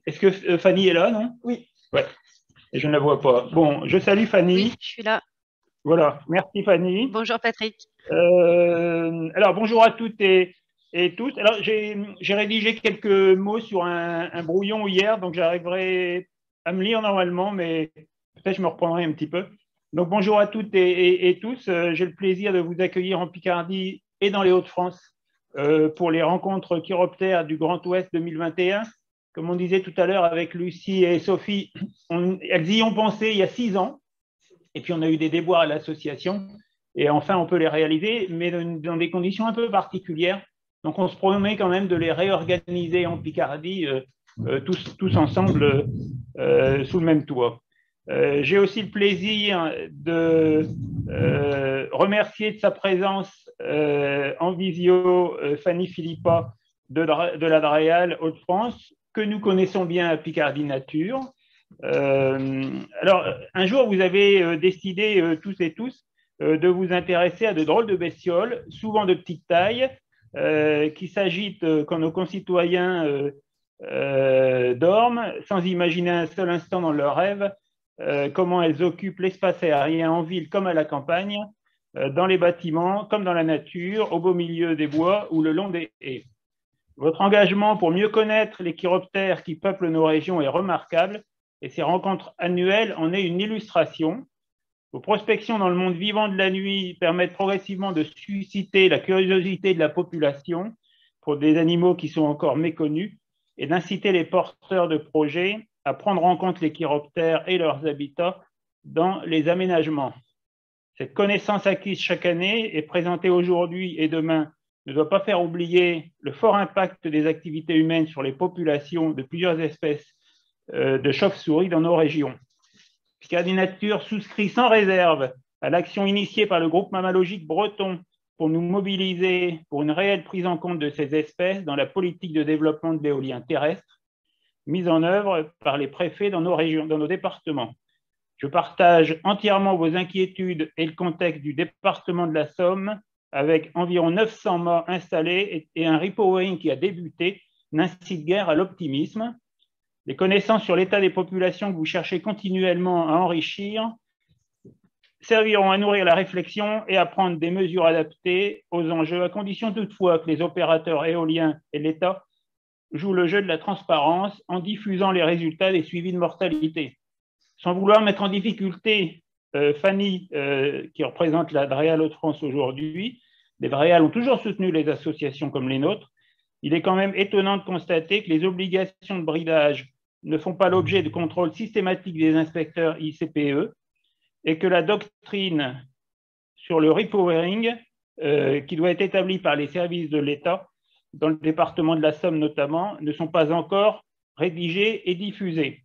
Est-ce que Fanny est là, non? Oui. Ouais, et je ne la vois pas. Bon, je salue Fanny. Oui, je suis là. Voilà, merci Fanny. Bonjour Patrick. Alors, bonjour à toutes et tous. Alors, j'ai rédigé quelques mots sur un brouillon hier, donc j'arriverai à me lire normalement, mais peut-être je me reprendrai un petit peu. Donc, bonjour à toutes et tous. J'ai le plaisir de vous accueillir en Picardie et dans les Hauts-de-France pour les rencontres chiroptères du Grand Ouest 2021. Comme on disait tout à l'heure avec Lucie et Sophie, elles y ont pensé il y a 6 ans, et puis on a eu des déboires à l'association, et enfin on peut les réaliser, mais dans des conditions un peu particulières. Donc on se promet quand même de les réorganiser en Picardie, tous ensemble, sous le même toit. J'ai aussi le plaisir de remercier de sa présence en visio Fanny Philippa de la DREAL Hauts-de-France, que nous connaissons bien à Picardie Nature. Alors, un jour, vous avez décidé, tous et tous, de vous intéresser à de drôles de bestioles, souvent de petite taille, qui s'agitent quand nos concitoyens dorment, sans imaginer un seul instant dans leurs rêves comment elles occupent l'espace aérien en ville comme à la campagne, dans les bâtiments comme dans la nature, au beau milieu des bois ou le long des haies. Votre engagement pour mieux connaître les chiroptères qui peuplent nos régions est remarquable, et ces rencontres annuelles en est une illustration. Vos prospections dans le monde vivant de la nuit permettent progressivement de susciter la curiosité de la population pour des animaux qui sont encore méconnus et d'inciter les porteurs de projets à prendre en compte les chiroptères et leurs habitats dans les aménagements. Cette connaissance acquise chaque année et présentée aujourd'hui et demain ne doit pas faire oublier le fort impact des activités humaines sur les populations de plusieurs espèces de chauves-souris dans nos régions. Picardie Nature souscrit sans réserve à l'action initiée par le groupe mammalogique breton pour nous mobiliser pour une réelle prise en compte de ces espèces dans la politique de développement de l'éolien terrestre mise en œuvre par les préfets dans nos régions, dans nos départements. Je partage entièrement vos inquiétudes et le contexte du département de la Somme, avec environ 900 morts installés et un repowering qui a débuté, n'incite guère à l'optimisme. Les connaissances sur l'état des populations que vous cherchez continuellement à enrichir serviront à nourrir la réflexion et à prendre des mesures adaptées aux enjeux, à condition toutefois que les opérateurs éoliens et l'État jouent le jeu de la transparence en diffusant les résultats des suivis de mortalité. Sans vouloir mettre en difficulté Fanny, qui représente la DREAL Hauts-de-France aujourd'hui, les DREAL ont toujours soutenu les associations comme les nôtres. Il est quand même étonnant de constater que les obligations de bridage ne font pas l'objet de contrôles systématiques des inspecteurs ICPE et que la doctrine sur le repowering, qui doit être établie par les services de l'État, dans le département de la Somme notamment, ne sont pas encore rédigées et diffusées.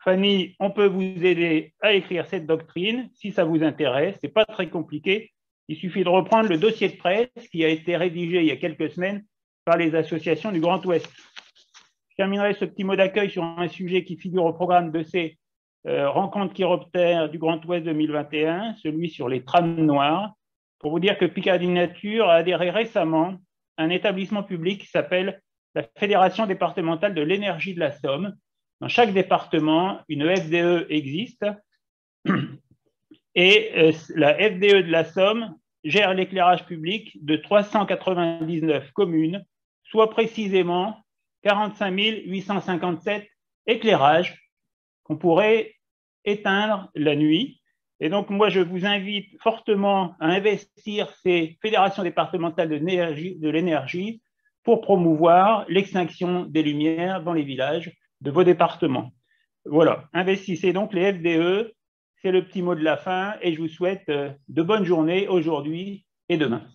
Fanny, on peut vous aider à écrire cette doctrine si ça vous intéresse. Ce n'est pas très compliqué. Il suffit de reprendre le dossier de presse qui a été rédigé il y a quelques semaines par les associations du Grand Ouest. Je terminerai ce petit mot d'accueil sur un sujet qui figure au programme de ces rencontres chiroptères du Grand Ouest 2021, celui sur les trams noirs, pour vous dire que Picardie Nature a adhéré récemment à un établissement public qui s'appelle la Fédération départementale de l'énergie de la Somme. Dans chaque département, une FDE existe et la FDE de la Somme gère l'éclairage public de 399 communes, soit précisément 45 857 éclairages qu'on pourrait éteindre la nuit. Et donc, moi, je vous invite fortement à investir ces fédérations départementales de l'énergie pour promouvoir l'extinction des lumières dans les villages de vos départements. Voilà, investissez donc les FDE, c'est le petit mot de la fin et je vous souhaite de bonnes journées aujourd'hui et demain.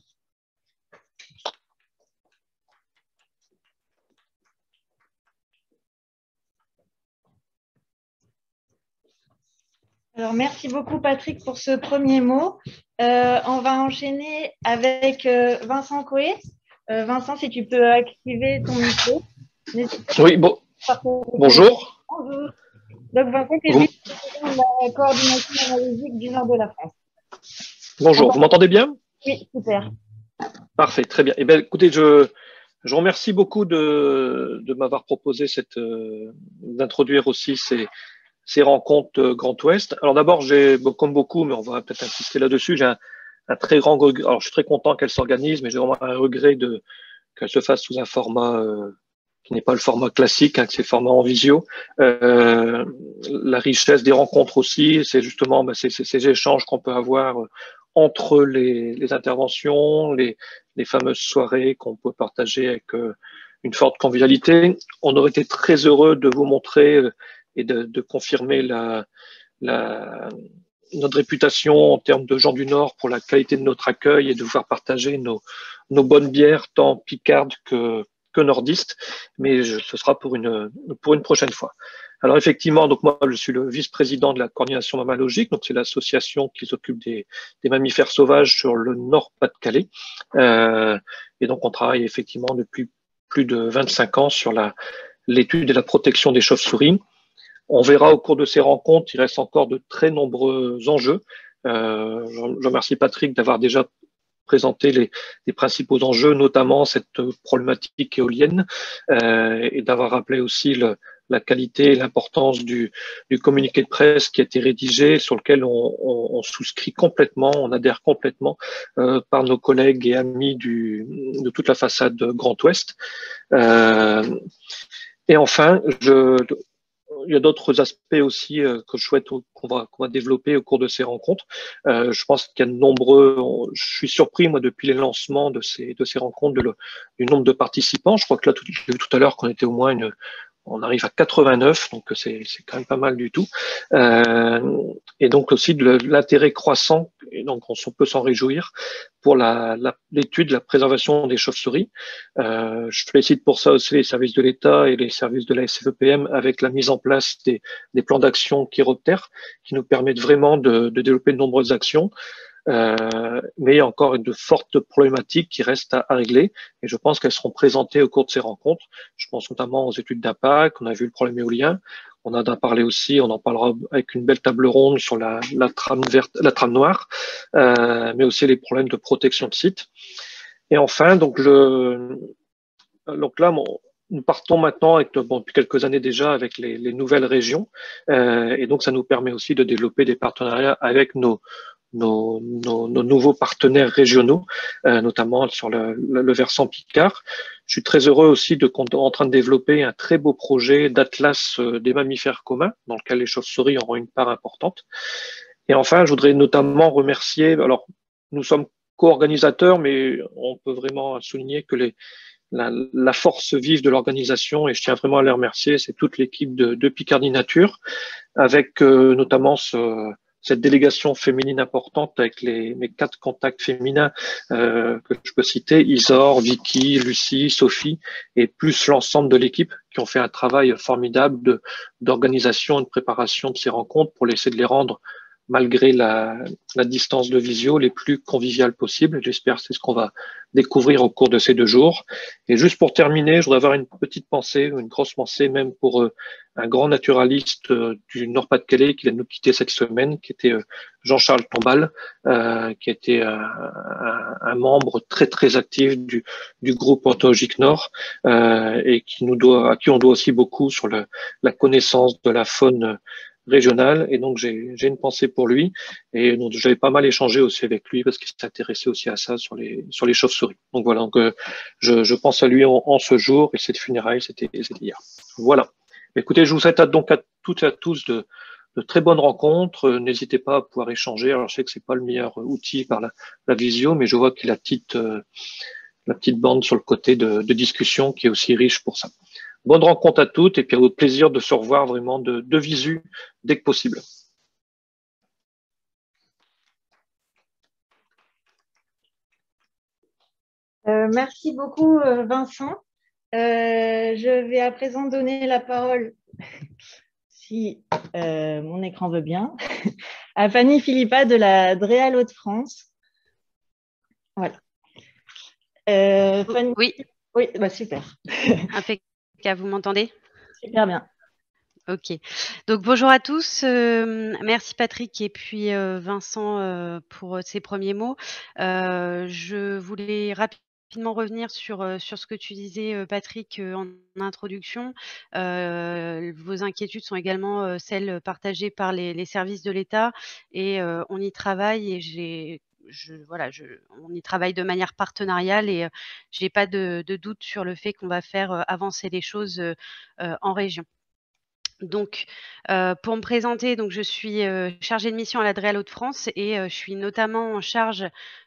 Alors, merci beaucoup, Patrick, pour ce premier mot. On va enchaîner avec Vincent Coé. Vincent, si tu peux activer ton micro. Oui, bon. Bonjour. Bonjour. Donc, Vincent, tu es vice-président de la coordination mammalogique du nord de la France. Bonjour, vous m'entendez bien? Oui, super. Parfait, très bien. Eh bien, écoutez, je Je vous remercie beaucoup de m'avoir proposé d'introduire aussi ces rencontres Grand Ouest. Alors d'abord, comme beaucoup, mais on va peut-être insister là-dessus, j'ai un très grand regret. Alors je suis très content qu'elle s'organise, mais j'ai vraiment un regret qu'elle se fasse sous un format qui n'est pas le format classique, que c'est le format en visio. La richesse des rencontres aussi, c'est justement ces échanges qu'on peut avoir entre les interventions, les fameuses soirées qu'on peut partager avec une forte convivialité. On aurait été très heureux de vous montrer et de confirmer notre réputation en termes de gens du Nord pour la qualité de notre accueil et de pouvoir partager nos bonnes bières, tant picardes que nordistes, mais ce sera pour une prochaine fois. Alors effectivement, donc moi je suis le vice-président de la coordination mammalogique, donc c'est l'association qui s'occupe des mammifères sauvages sur le Nord-Pas-de-Calais, et donc on travaille effectivement depuis plus de 25 ans sur l'étude et la protection des chauves-souris. On verra au cours de ces rencontres, il reste encore de très nombreux enjeux. Je remercie Patrick d'avoir déjà présenté les principaux enjeux, notamment cette problématique éolienne, et d'avoir rappelé aussi la qualité et l'importance du communiqué de presse qui a été rédigé, sur lequel on souscrit complètement, on adhère complètement par nos collègues et amis de toute la façade Grand Ouest. Et enfin, il y a d'autres aspects aussi que je souhaite qu'on va développer au cours de ces rencontres. Je pense qu'il y a je suis surpris, moi, depuis les lancements de ces rencontres, du nombre de participants. Je crois que là, j'ai vu tout à l'heure qu'on était au moins on arrive à 89, donc c'est quand même pas mal du tout. Et donc aussi de l'intérêt croissant, et donc on peut s'en réjouir, pour l'étude de la préservation des chauves-souris. Je félicite pour ça aussi les services de l'État et les services de la SFEPM avec la mise en place des plans d'action Chiroptère, qui nous permettent vraiment de développer de nombreuses actions. Mais il y a encore de fortes problématiques qui restent à régler, et je pense qu'elles seront présentées au cours de ces rencontres. Je pense notamment aux études d'impact. On a vu le problème éolien, on en a parlé aussi, on en parlera avec une belle table ronde sur la trame verte, la trame noire, mais aussi les problèmes de protection de sites. Et enfin, donc là, nous partons maintenant depuis quelques années déjà avec les nouvelles régions, et donc ça nous permet aussi de développer des partenariats avec nos nouveaux partenaires régionaux, notamment sur le versant Picard. Je suis très heureux aussi en train de développer un très beau projet d'atlas des mammifères communs, dans lequel les chauves-souris auront une part importante. Et enfin, je voudrais notamment remercier, alors nous sommes co-organisateurs, mais on peut vraiment souligner que la force vive de l'organisation, et je tiens vraiment à les remercier, c'est toute l'équipe de Picardie Nature, avec notamment cette délégation féminine importante avec mes 4 contacts féminins que je peux citer, Isor, Vicky, Lucie, Sophie, et plus l'ensemble de l'équipe qui ont fait un travail formidable d'organisation et de préparation de ces rencontres pour essayer de les rendre, malgré la distance de visio, les plus conviviales possibles. J'espère que c'est ce qu'on va découvrir au cours de ces 2 jours. Et juste pour terminer, je voudrais avoir une petite pensée, une grosse pensée même pour un grand naturaliste du Nord-Pas-de-Calais qui vient de nous quitter cette semaine, qui était Jean-Charles Tombal, qui était un membre très très actif du groupe Ornithologique Nord, et à qui on doit aussi beaucoup sur la connaissance de la faune régionale, et donc j'ai une pensée pour lui, et donc j'avais pas mal échangé aussi avec lui parce qu'il s'intéressait aussi à ça sur les chauves-souris. Donc voilà, donc je pense à lui en ce jour, et cette funéraille c'était hier. Voilà. Écoutez, je vous souhaite donc à toutes et à tous de très bonnes rencontres. N'hésitez pas à pouvoir échanger. Alors je sais que c'est pas le meilleur outil par la visio, mais je vois qu'il y a la petite bande sur le côté de discussion qui est aussi riche pour ça. Bonne rencontre à toutes, et puis au plaisir de se revoir vraiment de visu dès que possible. Merci beaucoup, Vincent. Je vais à présent donner la parole, si mon écran veut bien, à Fanny Philippa de la DREAL Hauts-de-France. Voilà. Fanny... Oui. Oui, bah super. Impeccable, vous m'entendez? Super bien. Ok. Donc bonjour à tous. Merci Patrick et puis Vincent pour ces premiers mots. Je voulais rapidement rapidement revenir sur ce que tu disais, Patrick, en introduction. Vos inquiétudes sont également celles partagées par les services de l'État et on y travaille et on y travaille de manière partenariale et j'ai pas de doute sur le fait qu'on va faire avancer les choses en région. Donc, pour me présenter, donc je suis chargée de mission à la DREAL Hauts-de-France et je suis notamment en charge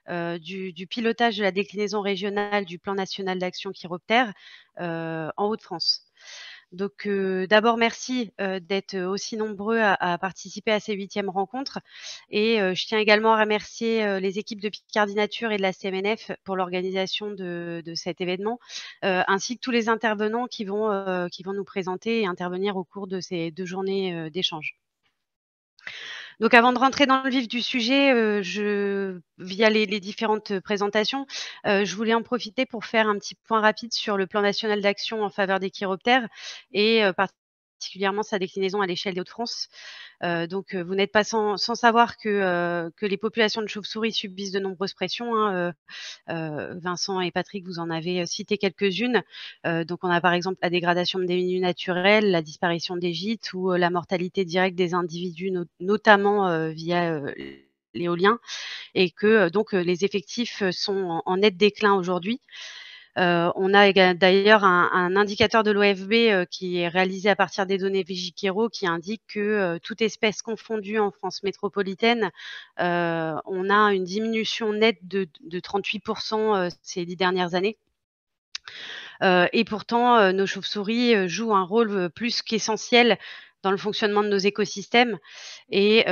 du pilotage de la déclinaison régionale du plan national d'action Chiroptère en Hauts-de-France. Donc, d'abord, merci d'être aussi nombreux à participer à ces 8e rencontres. Et je tiens également à remercier les équipes de Picardie Nature et de la CMNF pour l'organisation de cet événement, ainsi que tous les intervenants qui vont nous présenter et intervenir au cours de ces 2 journées d'échange. Donc avant de rentrer dans le vif du sujet, via les différentes présentations, je voulais en profiter pour faire un petit point rapide sur le plan national d'action en faveur des chiroptères et particulièrement sa déclinaison à l'échelle des Hauts-de-France. Donc vous n'êtes pas sans savoir que les populations de chauves-souris subissent de nombreuses pressions, hein, Vincent et Patrick, vous en avez cité quelques-unes. Donc on a par exemple la dégradation des milieux naturels, la disparition des gîtes ou la mortalité directe des individus, notamment via l'éolien, et que donc les effectifs sont en net déclin aujourd'hui. On a d'ailleurs un indicateur de l'OFB qui est réalisé à partir des données Vigikero qui indique que toute espèce confondue en France métropolitaine, on a une diminution nette de 38% ces 10 dernières années. Et pourtant, nos chauves-souris jouent un rôle plus qu'essentiel dans le fonctionnement de nos écosystèmes et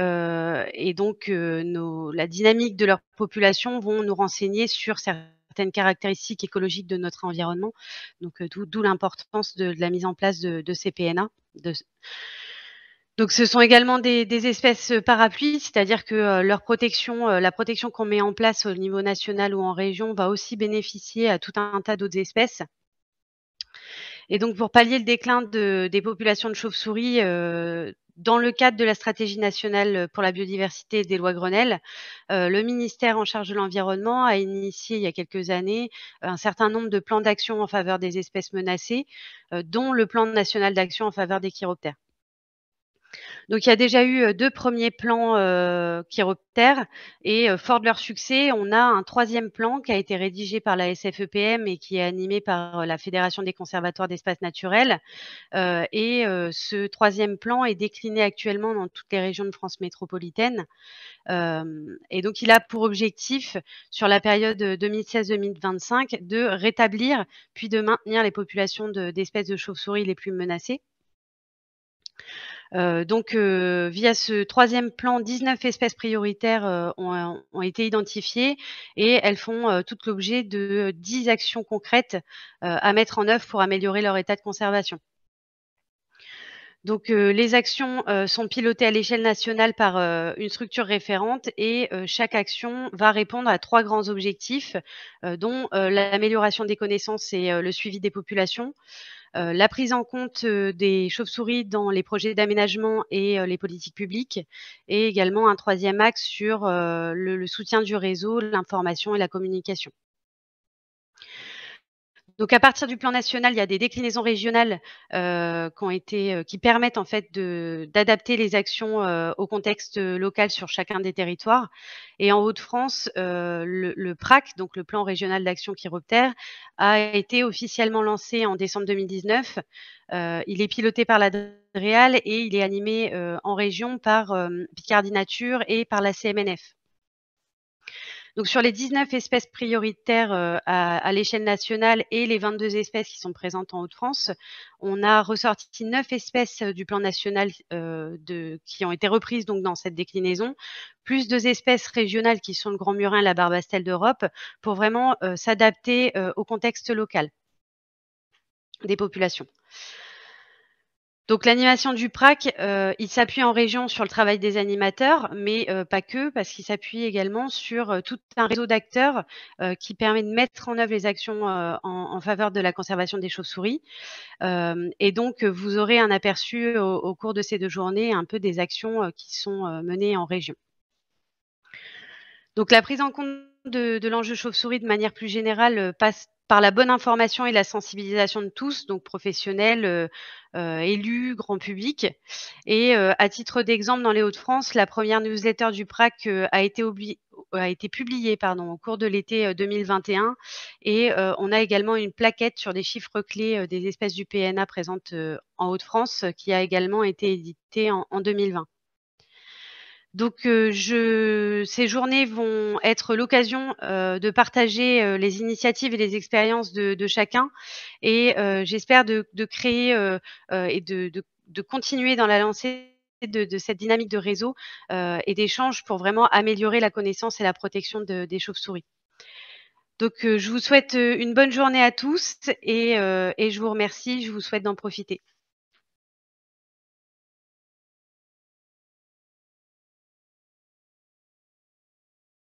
donc la dynamique de leur population vont nous renseigner sur certaines caractéristiques écologiques de notre environnement, donc d'où l'importance de la mise en place de ces PNA. Donc ce sont également des espèces parapluies, c'est-à-dire que leur protection, la protection qu'on met en place au niveau national ou en région va aussi bénéficier à tout un tas d'autres espèces. Et donc pour pallier le déclin des populations de chauves-souris, dans le cadre de la stratégie nationale pour la biodiversité et des lois Grenelle, le ministère en charge de l'environnement a initié il y a quelques années un certain nombre de plans d'action en faveur des espèces menacées, dont le plan national d'action en faveur des chiroptères. Donc il y a déjà eu 2 premiers plans chiroptères et fort de leur succès, on a un 3e plan qui a été rédigé par la SFEPM et qui est animé par la Fédération des conservatoires d'espaces naturels. Et ce 3e plan est décliné actuellement dans toutes les régions de France métropolitaine. Et donc il a pour objectif, sur la période 2016-2025, de rétablir puis de maintenir les populations d'espèces de chauves-souris les plus menacées. Donc via ce 3e plan, 19 espèces prioritaires ont été identifiées et elles font toutes l'objet de 10 actions concrètes à mettre en œuvre pour améliorer leur état de conservation. Donc les actions sont pilotées à l'échelle nationale par une structure référente et chaque action va répondre à 3 grands objectifs, dont l'amélioration des connaissances et le suivi des populations, la prise en compte des chauves-souris dans les projets d'aménagement et les politiques publiques, et également un 3e axe sur le soutien du réseau, l'information et la communication. Donc à partir du plan national, il y a des déclinaisons régionales qui permettent en fait d'adapter les actions au contexte local sur chacun des territoires. Et en Hauts-de-France, le PRAC, donc le plan régional d'action chiroptère, a été officiellement lancé en décembre 2019. Il est piloté par la DREAL et il est animé en région par Picardie Nature et par la CMNF. Donc sur les 19 espèces prioritaires à l'échelle nationale et les 22 espèces qui sont présentes en Hauts-de-France, on a ressorti 9 espèces du plan national qui ont été reprises donc dans cette déclinaison, plus 2 espèces régionales qui sont le grand murin et la barbastelle d'Europe, pour vraiment s'adapter au contexte local des populations. Donc l'animation du PRAC, il s'appuie en région sur le travail des animateurs, mais pas que, parce qu'il s'appuie également sur tout un réseau d'acteurs qui permet de mettre en œuvre les actions en faveur de la conservation des chauves-souris. Et donc vous aurez un aperçu au cours de ces 2 journées un peu des actions qui sont menées en région. Donc la prise en compte de l'enjeu chauve-souris de manière plus générale passe par la bonne information et la sensibilisation de tous, donc professionnels, élus, grand public. Et à titre d'exemple, dans les Hauts-de-France, la première newsletter du PRAC a été publiée au cours de l'été 2021. Et on a également une plaquette sur des chiffres clés des espèces du PNA présentes en Hauts-de-France qui a également été éditée en 2020. Donc, ces journées vont être l'occasion de partager les initiatives et les expériences de chacun. Et j'espère de créer et de continuer dans la lancée de cette dynamique de réseau et d'échange pour vraiment améliorer la connaissance et la protection des chauves-souris. Donc, je vous souhaite une bonne journée à tous et je vous remercie. Je vous souhaite d'en profiter.